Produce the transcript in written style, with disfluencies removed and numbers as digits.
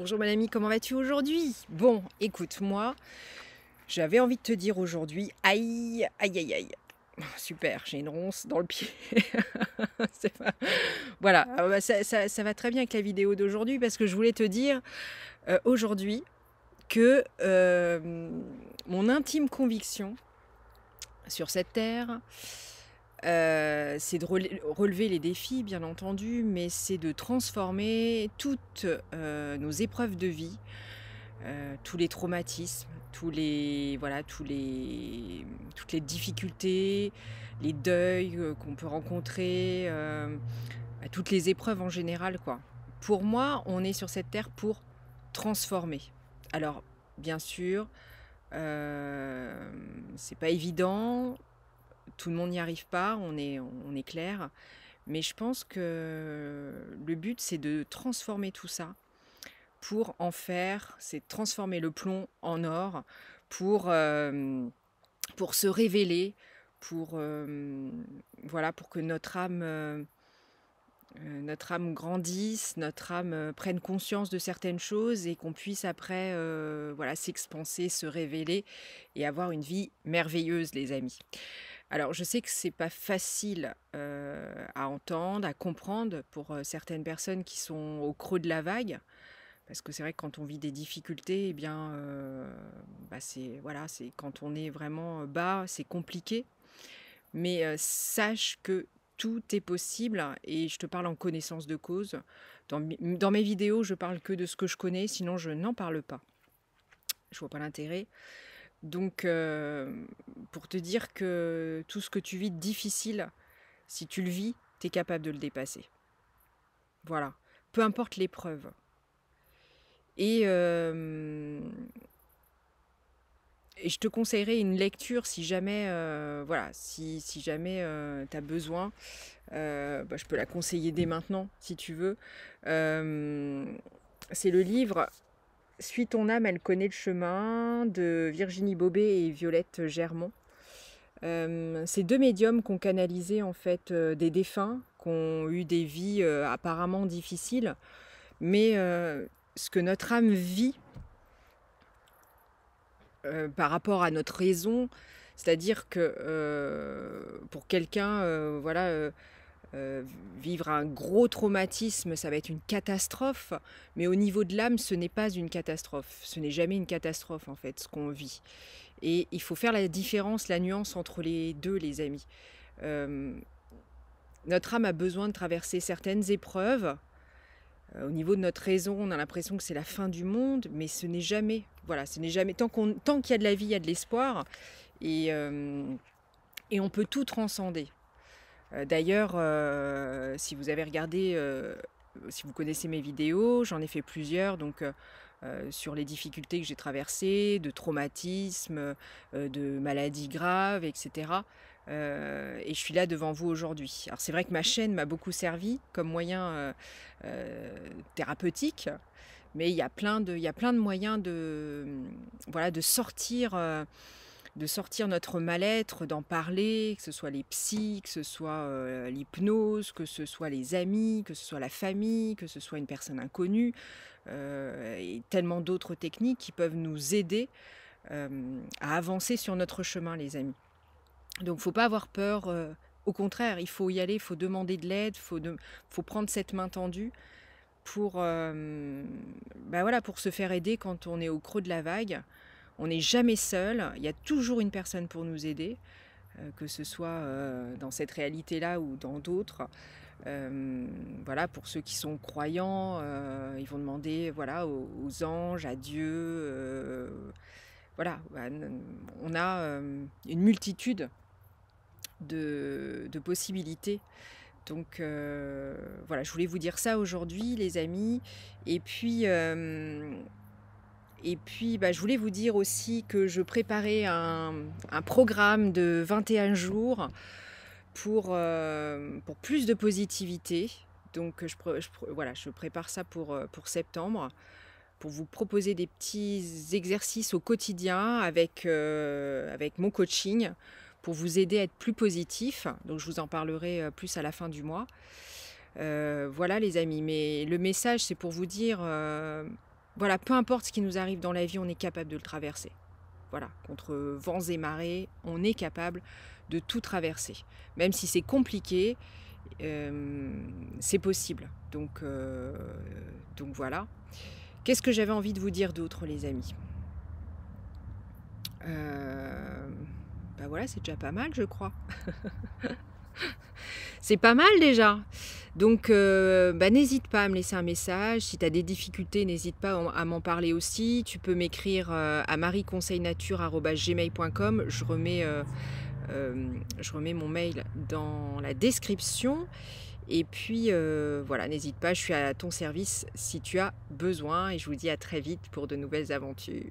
Bonjour mon ami, comment vas-tu aujourd'hui? Bon, écoute, moi, j'avais envie de te dire aujourd'hui, aïe, aïe, aïe, aïe. Super, j'ai une ronce dans le pied. C'est pas- Voilà, bah, ça va très bien avec la vidéo d'aujourd'hui parce que je voulais te dire aujourd'hui que mon intime conviction sur cette terre, c'est de relever les défis, bien entendu, mais c'est de transformer toutes nos épreuves de vie, tous les traumatismes, toutes les difficultés, les deuils qu'on peut rencontrer, toutes les épreuves en général, quoi. Pour moi, on est sur cette terre pour transformer. Alors, bien sûr, c'est pas évident, tout le monde n'y arrive pas, on est clair, mais je pense que le but, c'est de transformer tout ça pour en faire, c'est transformer le plomb en or, pour, pour se révéler, pour, voilà, pour que notre âme grandisse, notre âme prenne conscience de certaines choses et qu'on puisse après voilà, s'expanser, se révéler et avoir une vie merveilleuse, les amis. Alors, je sais que c'est pas facile à entendre, à comprendre pour certaines personnes qui sont au creux de la vague. Parce que c'est vrai que quand on vit des difficultés, eh bien, bah c'est voilà, c'est quand on est vraiment bas, c'est compliqué. Mais sache que tout est possible et je te parle en connaissance de cause. Dans mes vidéos, je parle que de ce que je connais, sinon je n'en parle pas. Je vois pas l'intérêt. Donc, pour te dire que tout ce que tu vis de difficile, si tu le vis, tu es capable de le dépasser. Voilà. Peu importe l'épreuve. Et, et je te conseillerais une lecture si jamais, voilà, si jamais tu as besoin. Bah, je peux la conseiller dès maintenant, si tu veux. C'est le livre Suis ton âme, elle connaît le chemin de Virginie Bobet et Violette Germont. C'est deux médiums qui ont canalisé en fait des défunts, qui ont eu des vies apparemment difficiles, mais ce que notre âme vit par rapport à notre raison, c'est-à-dire que pour quelqu'un, voilà, vivre un gros traumatisme, ça va être une catastrophe, mais au niveau de l'âme, ce n'est pas une catastrophe. Ce n'est jamais une catastrophe, en fait, ce qu'on vit. Et il faut faire la différence, la nuance entre les deux, les amis. Euh, Notre âme a besoin de traverser certaines épreuves. Au niveau de notre raison, on a l'impression que c'est la fin du monde, mais ce n'est jamais. Voilà, ce n'est jamais. Tant qu'il y a de la vie, il y a de l'espoir. Et, et on peut tout transcender. D'ailleurs, si vous avez regardé, si vous connaissez mes vidéos, j'en ai fait plusieurs, donc sur les difficultés que j'ai traversées, de traumatismes, de maladies graves, etc. Et je suis là devant vous aujourd'hui. Alors c'est vrai que ma chaîne m'a beaucoup servi comme moyen thérapeutique, mais il y a plein de moyens de, voilà, de sortir notre mal-être, d'en parler, que ce soit les psys, que ce soit l'hypnose, que ce soit les amis, que ce soit la famille, que ce soit une personne inconnue, et tellement d'autres techniques qui peuvent nous aider à avancer sur notre chemin, les amis. Donc, il ne faut pas avoir peur. Au contraire, il faut y aller, il faut demander de l'aide, faut prendre cette main tendue pour, bah voilà, pour se faire aider quand on est au creux de la vague. On n'est jamais seul, il y a toujours une personne pour nous aider, que ce soit dans cette réalité-là ou dans d'autres. Voilà, pour ceux qui sont croyants, ils vont demander voilà, aux anges, à Dieu. Voilà, on a une multitude de possibilités. Donc voilà, je voulais vous dire ça aujourd'hui, les amis. Et puis, bah, je voulais vous dire aussi que je préparais un programme de 21 jours pour plus de positivité. Donc voilà, je prépare ça pour septembre, pour vous proposer des petits exercices au quotidien avec mon coaching, pour vous aider à être plus positif. Donc je vous en parlerai plus à la fin du mois. Voilà les amis, mais le message c'est pour vous dire... voilà, peu importe ce qui nous arrive dans la vie, on est capable de le traverser. Voilà, contre vents et marées, on est capable de tout traverser. Même si c'est compliqué, c'est possible. Donc voilà. Qu'est-ce que j'avais envie de vous dire d'autre, les amis? Bah voilà, c'est déjà pas mal, je crois. C'est pas mal déjà. Donc, bah, n'hésite pas à me laisser un message. Si tu as des difficultés, n'hésite pas à m'en parler aussi. Tu peux m'écrire à marieconseilnature@gmail.com. Je remets mon mail dans la description. Et puis, voilà, n'hésite pas, je suis à ton service si tu as besoin. Et je vous dis à très vite pour de nouvelles aventures.